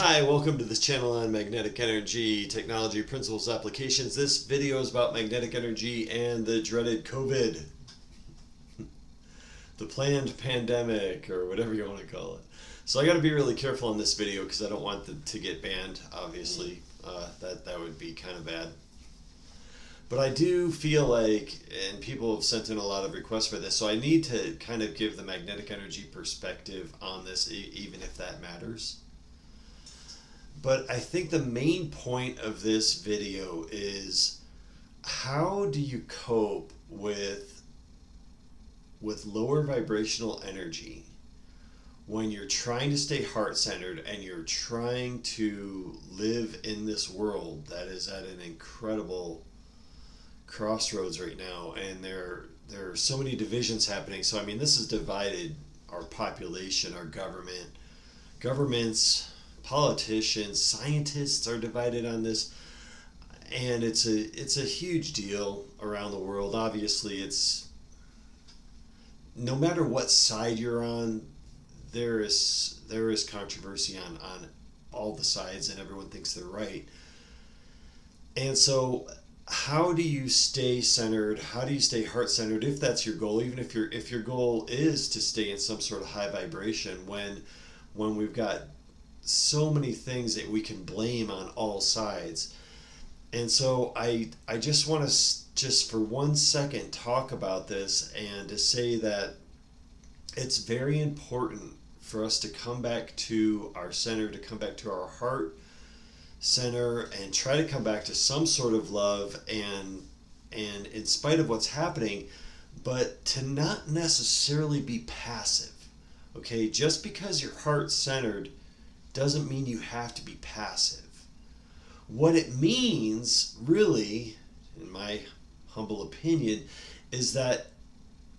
Hi, welcome to this channel on magnetic energy, technology, principles, applications. This video is about magnetic energy and the dreaded COVID, the planned pandemic, or whatever you want to call it. So I got to be really careful in this video because I don't want to get banned, obviously. That would be kind of bad. But I do feel like, and people have sent in a lot of requests for this, so I need to kind of give the magnetic energy perspective on this, even if that matters. But I think the main point of this video is, how do you cope with lower vibrational energy when you're trying to stay heart-centered and you're trying to live in this world that is at an incredible crossroads right now, and there are so many divisions happening. So I mean, this has divided our population, our governments, politicians, scientists are divided on this, and it's a huge deal around the world. Obviously, it's no matter what side you're on, there is controversy on all the sides, and everyone thinks they're right. And so how do you stay centered? How do you stay heart-centered if that's your goal? Even if your goal is to stay in some sort of high vibration, when we've got so many things that we can blame on all sides. And so I just want to just for 1 second talk about this, and to say that it's very important for us to come back to our center, to come back to our heart center, and try to come back to some sort of love, and in spite of what's happening, but to not necessarily be passive. Okay, just because you're heart centered doesn't mean you have to be passive. What it means, really, in my humble opinion, is that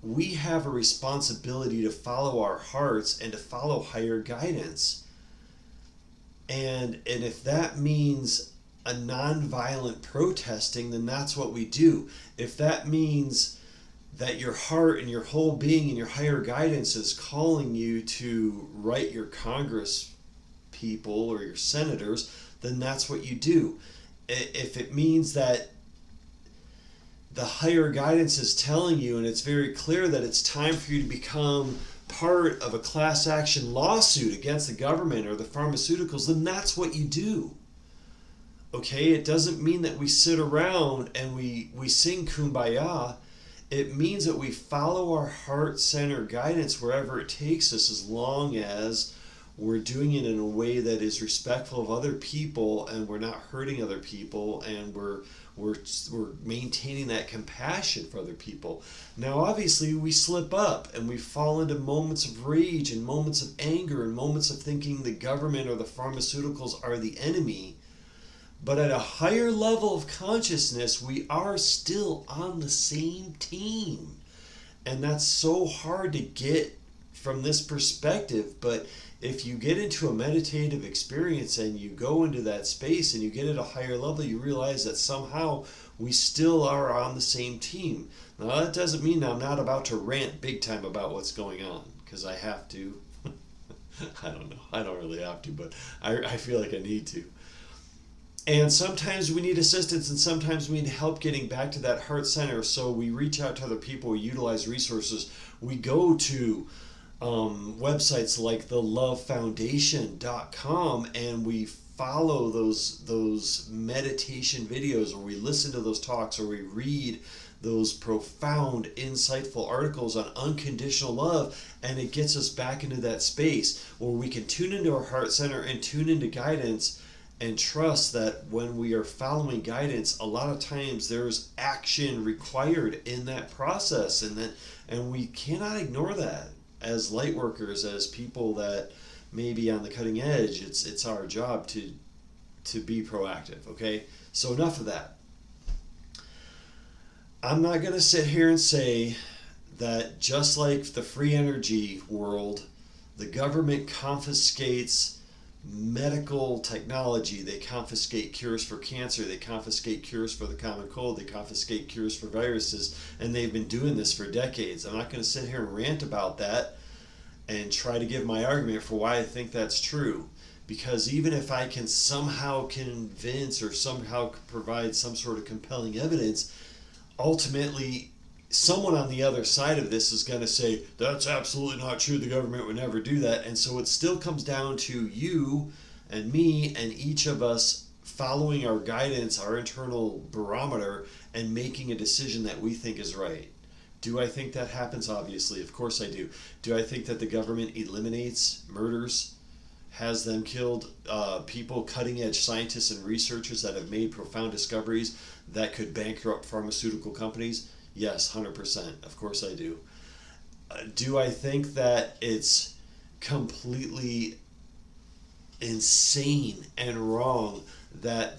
we have a responsibility to follow our hearts and to follow higher guidance. And if that means a non-violent protesting, then that's what we do. If that means that your heart and your whole being and your higher guidance is calling you to write your Congress people or your senators, then that's what you do. If it means that the higher guidance is telling you, and it's very clear that it's time for you to become part of a class action lawsuit against the government or the pharmaceuticals, then that's what you do. Okay, it doesn't mean that we sit around and we sing Kumbaya. It means that we follow our heart-centered guidance wherever it takes us, as long as we're doing it in a way that is respectful of other people, and we're not hurting other people, and we're maintaining that compassion for other people. Now, obviously, we slip up and we fall into moments of rage and moments of anger and moments of thinking the government or the pharmaceuticals are the enemy. But at a higher level of consciousness, we are still on the same team. And that's so hard to get from this perspective. But if you get into a meditative experience and you go into that space and you get at a higher level, you realize that somehow we still are on the same team. Now, that doesn't mean I'm not about to rant big time about what's going on, because I have to. I don't know. I don't really have to, but I feel like I need to. And sometimes we need assistance, and sometimes we need help getting back to that heart center. So we reach out to other people, we utilize resources, we go to websites like thelovefoundation.com, and we follow those meditation videos, or we listen to those talks, or we read those profound, insightful articles on unconditional love, and it gets us back into that space where we can tune into our heart center and tune into guidance, and trust that when we are following guidance, a lot of times there's action required in that process, and we cannot ignore that. As light workers, as people that may be on the cutting edge, it's our job to be proactive. Okay, so enough of that. I'm not going to sit here and say that just like the free energy world, the government confiscates medical technology, they confiscate cures for cancer, they confiscate cures for the common cold, they confiscate cures for viruses, and they've been doing this for decades. I'm not going to sit here and rant about that and try to give my argument for why I think that's true, because even if I can somehow convince or somehow provide some sort of compelling evidence, ultimately someone on the other side of this is going to say, that's absolutely not true, the government would never do that. And so it still comes down to you and me and each of us following our guidance, our internal barometer, and making a decision that we think is right. Do I think that happens? Obviously, of course I do. Do I think that the government eliminates murders, has them killed people, cutting edge scientists and researchers that have made profound discoveries that could bankrupt pharmaceutical companies? Yes, 100%. Of course I do. Do I think that it's completely insane and wrong that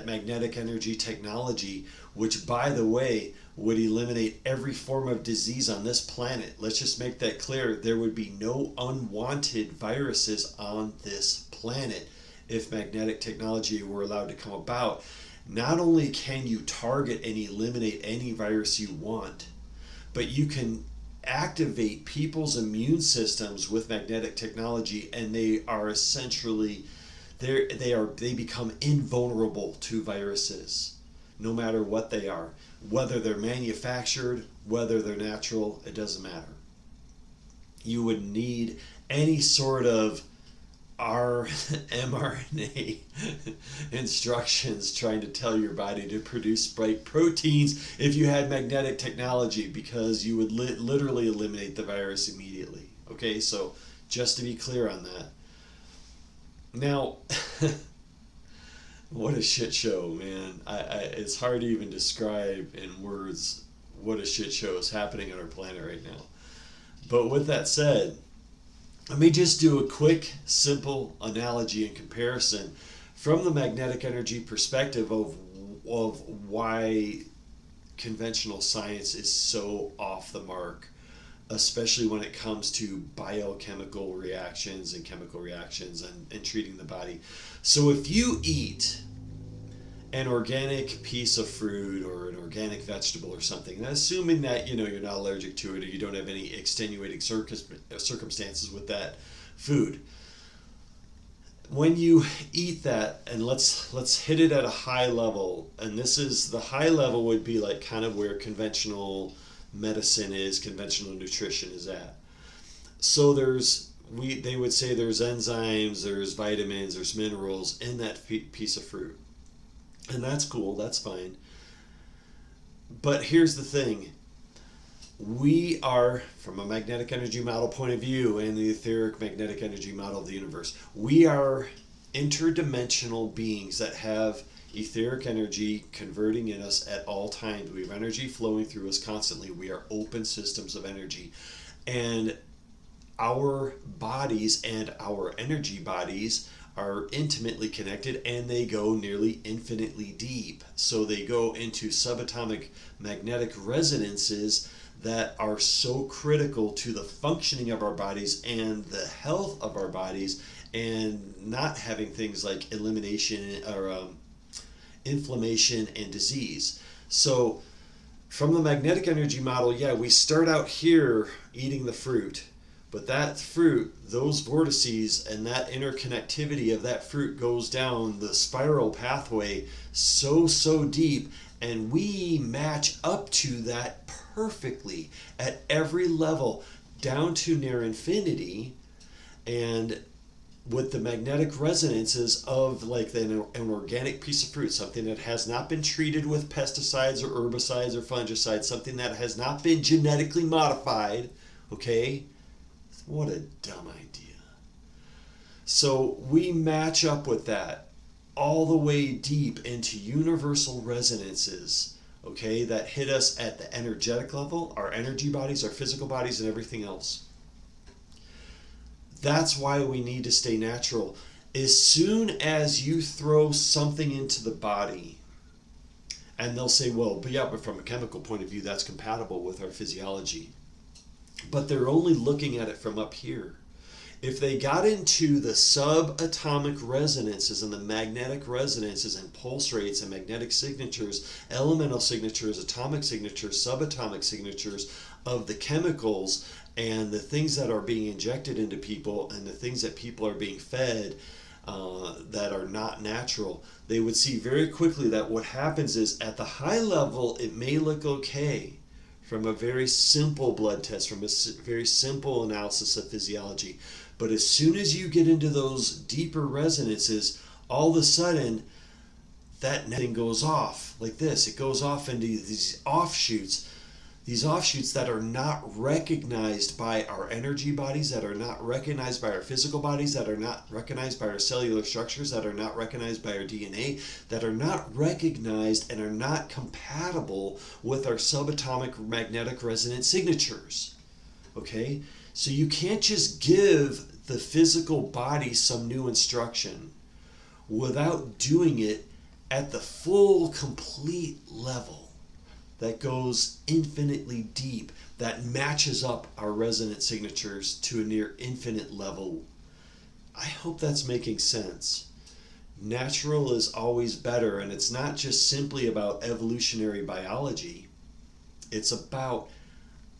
magnetic energy technology, which by the way would eliminate every form of disease on this planet? Let's just make that clear. There would be no unwanted viruses on this planet if magnetic technology were allowed to come about. Not only can you target and eliminate any virus you want, but you can activate people's immune systems with magnetic technology, and they are essentially they become invulnerable to viruses, no matter what they are, whether they're manufactured, whether they're natural, it doesn't matter. You would need any sort of mRNA instructions trying to tell your body to produce spike proteins if you had magnetic technology, because you would literally eliminate the virus immediately. Okay, so just to be clear on that. Now, what a shit show, man. It's hard to even describe in words what a shit show is happening on our planet right now. But with that said, let me just do a quick, simple analogy and comparison from the magnetic energy perspective of why conventional science is so off the mark, especially when it comes to biochemical reactions and chemical reactions and treating the body. So if you eat an organic piece of fruit or an organic vegetable or something, and assuming that you're not allergic to it or you don't have any extenuating circumstances with that food, when you eat that, and let's hit it at a high level, and this is the high level would be like kind of where conventional medicine is, conventional nutrition is at. So they would say there's enzymes, there's vitamins, there's minerals in that piece of fruit. And that's cool, that's fine. But here's the thing. We are, from a magnetic energy model point of view and the etheric magnetic energy model of the universe, we are interdimensional beings that have etheric energy converting in us at all times. We have energy flowing through us constantly. We are open systems of energy. And our bodies and our energy bodies are intimately connected, and they go nearly infinitely deep. So they go into subatomic magnetic resonances that are so critical to the functioning of our bodies and the health of our bodies, and not having things like elimination or inflammation and disease. So from the magnetic energy model, we start out here eating the fruit. But that fruit, those vortices and that interconnectivity of that fruit goes down the spiral pathway so deep, and we match up to that perfectly at every level down to near infinity. And with the magnetic resonances of like an organic piece of fruit, something that has not been treated with pesticides or herbicides or fungicides, something that has not been genetically modified, okay? What a dumb idea. So we match up with that all the way deep into universal resonances, okay, that hit us at the energetic level, our energy bodies, our physical bodies, and everything else. That's why we need to stay natural. As soon as you throw something into the body, and they'll say, but from a chemical point of view, that's compatible with our physiology. But they're only looking at it from up here. If they got into the subatomic resonances and the magnetic resonances and pulse rates and magnetic signatures, elemental signatures, atomic signatures, subatomic signatures of the chemicals and the things that are being injected into people and the things that people are being fed that are not natural, they would see very quickly that what happens is at the high level it may look okay from a very simple blood test, from a very simple analysis of physiology. But as soon as you get into those deeper resonances, all of a sudden that thing goes off like this. It goes off into these offshoots that are not recognized by our energy bodies, that are not recognized by our physical bodies, that are not recognized by our cellular structures, that are not recognized by our DNA, that are not recognized and are not compatible with our subatomic magnetic resonance signatures. Okay? So you can't just give the physical body some new instruction without doing it at the full, complete level that goes infinitely deep, that matches up our resonance signatures to a near infinite level. I hope that's making sense. Natural is always better, and it's not just simply about evolutionary biology. It's about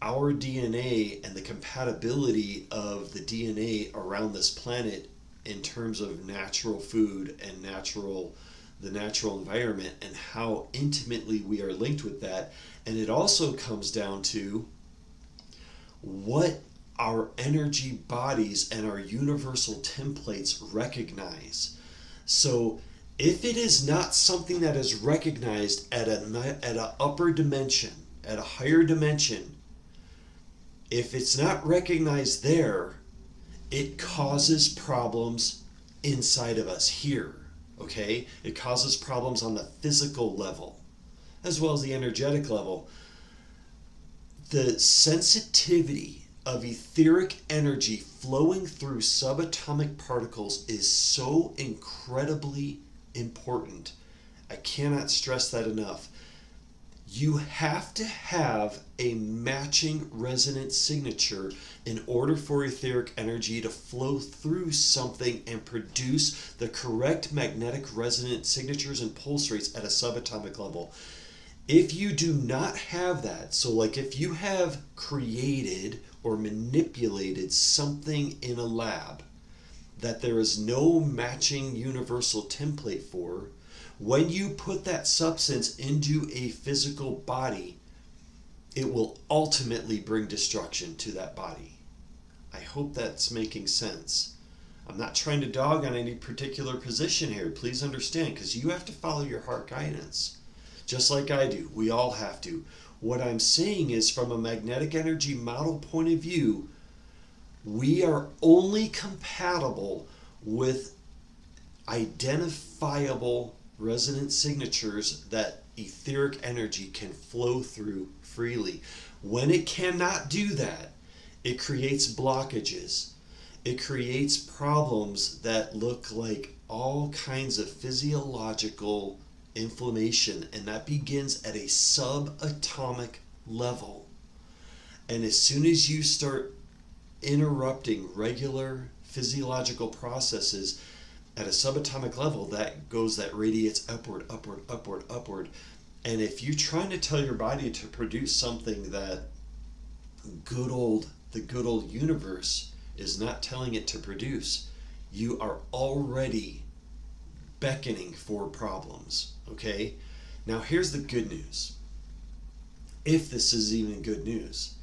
our DNA and the compatibility of the DNA around this planet in terms of natural food and the natural environment, and how intimately we are linked with that. And it also comes down to what our energy bodies and our universal templates recognize. So if it is not something that is recognized at an upper dimension, at a higher dimension, if it's not recognized there, it causes problems inside of us here. Okay? It causes problems on the physical level as well as the energetic level. The sensitivity of etheric energy flowing through subatomic particles is so incredibly important. I cannot stress that enough. You have to have a matching resonance signature in order for etheric energy to flow through something and produce the correct magnetic resonance signatures and pulse rates at a subatomic level. If you do not have that, so like if you have created or manipulated something in a lab that there is no matching universal template for, when you put that substance into a physical body, it will ultimately bring destruction to that body. I hope that's making sense. I'm not trying to dog on any particular position here. Please understand, because you have to follow your heart guidance. Just like I do. We all have to. What I'm saying is, from a magnetic energy model point of view, we are only compatible with identifiable resonance signatures that etheric energy can flow through freely. When it cannot do that, it creates blockages. It creates problems that look like all kinds of physiological inflammation, and that begins at a subatomic level. And as soon as you start interrupting regular physiological processes at a subatomic level, that radiates upward. And if you're trying to tell your body to produce something that the good old universe is not telling it to produce, you are already beckoning for problems. Okay? Now here's the good news. If this is even good news.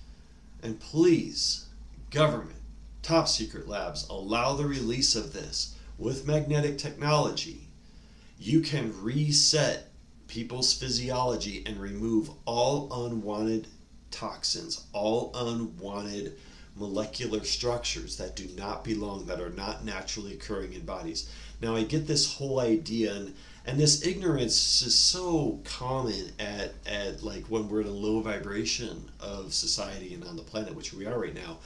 And please, government, top secret labs, allow the release of this. With magnetic technology, you can reset people's physiology and remove all unwanted toxins, all unwanted molecular structures that do not belong, that are not naturally occurring in bodies. Now, I get this whole idea, and this ignorance is so common at like when we're in a low vibration of society and on the planet, which we are right now.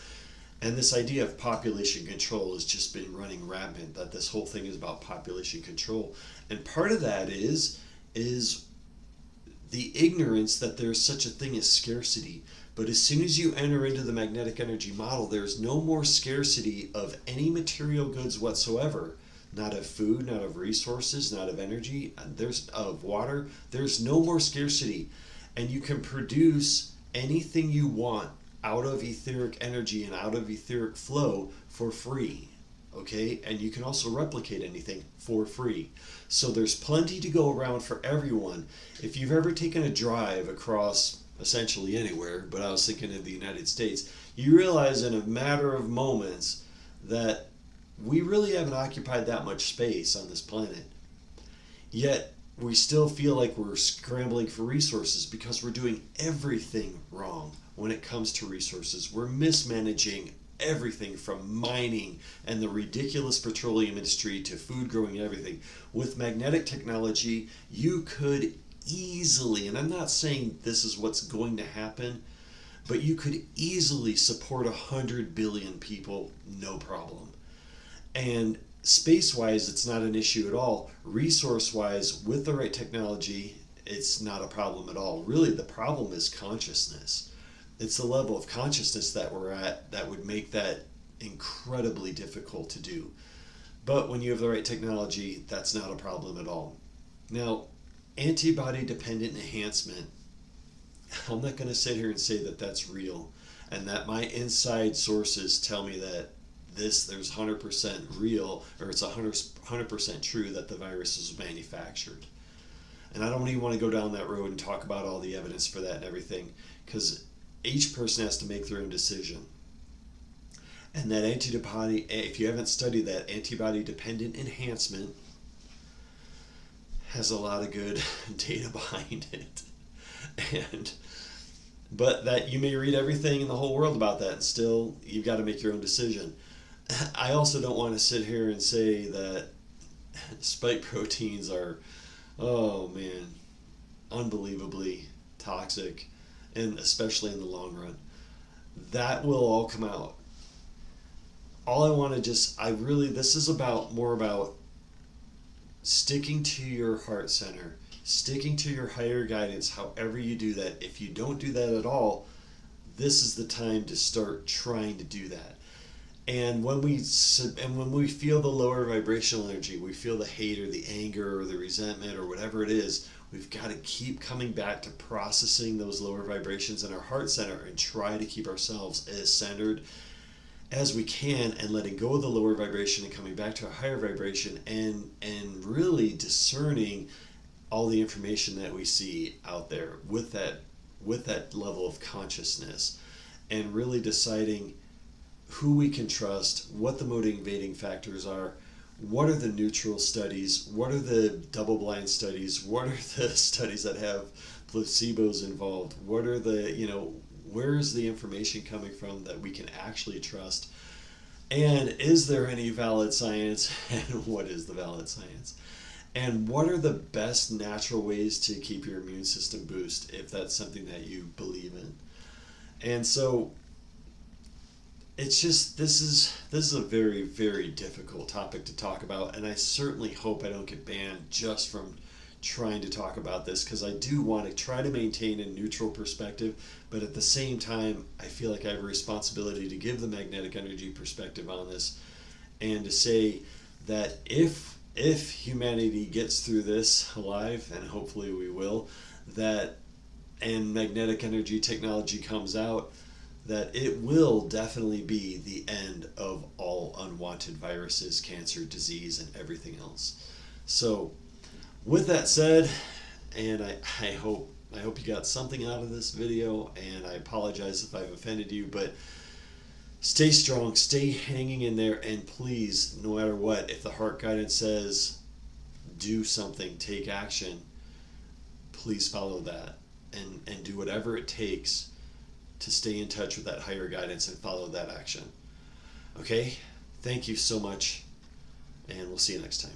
And this idea of population control has just been running rampant, that this whole thing is about population control. And part of that is the ignorance that there's such a thing as scarcity. But as soon as you enter into the magnetic energy model, there's no more scarcity of any material goods whatsoever. Not of food, not of resources, not of energy, of water. There's no more scarcity. And you can produce anything you want out of etheric energy and out of etheric flow for free. Okay, and you can also replicate anything for free. So there's plenty to go around for everyone. If you've ever taken a drive across essentially anywhere, but I was thinking of the United States, you realize in a matter of moments that we really haven't occupied that much space on this planet. Yet we still feel like we're scrambling for resources because we're doing everything wrong when it comes to resources. We're mismanaging everything from mining and the ridiculous petroleum industry to food growing, everything. With magnetic technology, you could easily, and I'm not saying this is what's going to happen, but you could easily support 100 billion people, no problem. And space-wise, it's not an issue at all. Resource-wise, with the right technology, it's not a problem at all. Really, the problem is consciousness. It's the level of consciousness that we're at that would make that incredibly difficult to do. But when you have the right technology, that's not a problem at all. Now, antibody-dependent enhancement, I'm not going to sit here and say that that's real and that my inside sources tell me that there's 100% real, or it's 100% true that the virus is manufactured. And I don't even want to go down that road and talk about all the evidence for that and everything, because each person has to make their own decision. And that antibody, if you haven't studied that, antibody-dependent enhancement has a lot of good data behind it. But that you may read everything in the whole world about that, and still you've got to make your own decision. I also don't want to sit here and say that spike proteins are, oh man, unbelievably toxic, and especially in the long run. That will all come out. All I want to this is more about sticking to your heart center, sticking to your higher guidance, however you do that. If you don't do that at all, this is the time to start trying to do that. And when we feel the lower vibrational energy, we feel the hate or the anger or the resentment or whatever it is, we've got to keep coming back to processing those lower vibrations in our heart center and try to keep ourselves as centered as we can, and letting go of the lower vibration and coming back to a higher vibration, and really discerning all the information that we see out there with that level of consciousness, and really deciding who we can trust, what the motivating factors are, what are the neutral studies, what are the double-blind studies, what are the studies that have placebos involved, what are the, where is the information coming from that we can actually trust, and is there any valid science, and what is the valid science, and what are the best natural ways to keep your immune system boost if that's something that you believe in. And so it's just, this is a very, very difficult topic to talk about, and I certainly hope I don't get banned just from trying to talk about this, because I do want to try to maintain a neutral perspective, but at the same time I feel like I have a responsibility to give the magnetic energy perspective on this, and to say that if humanity gets through this alive, and hopefully we will, and magnetic energy technology comes out, that it will definitely be the end of all unwanted viruses, cancer, disease, and everything else. So with that said, and I hope you got something out of this video, and I apologize if I've offended you, but stay strong, stay hanging in there, and please, no matter what, if the heart guidance says do something, take action, please follow that, and do whatever it takes to stay in touch with that higher guidance and follow that action. Okay? Thank you so much, and we'll see you next time.